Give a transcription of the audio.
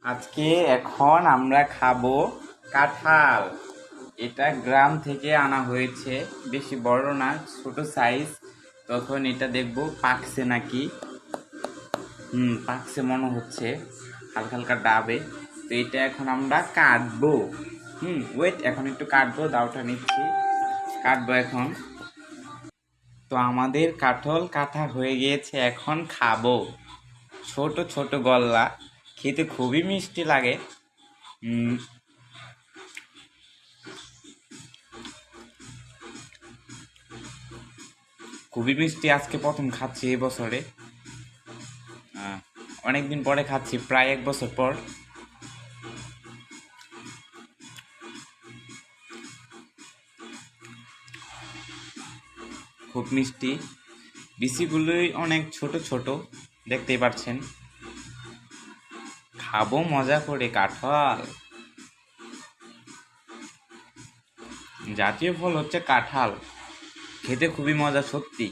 আজকে এখন আমরা খাবো কাঁঠাল। এটা গ্রাম থেকে আনা হয়েছে, বেশি বড় না, ছোট সাইজ। তখন এটা দেখবো পাকছে নাকি। পাকছে মনে হচ্ছে, হালকা হালকা ডাবে। তো এটা এখন আমরা কাটবো। ওয়েট, এখন একটু কাটবো, দাওটা নিচ্ছি, কাটবো এখন। তো আমাদের কাঁঠাল কাটা হয়ে গিয়েছে, এখন খাবো। ছোট ছোট গল্লা, খেতে খুবই মিষ্টি লাগে। উম, খুবই মিষ্টি। আজকে প্রথম খাচ্ছি এই বছরে। অনেকদিন পরে খাচ্ছি, প্রায় 1 বছর পর। খুব মিষ্টি, বিচিগুলোই অনেক ছোট ছোট, দেখতেই পাচ্ছেন। খাবো মজা করে কাঁঠাল। জাতীয় ফল হচ্ছে কাঁঠাল, খেতে খুবই মজা সত্যি।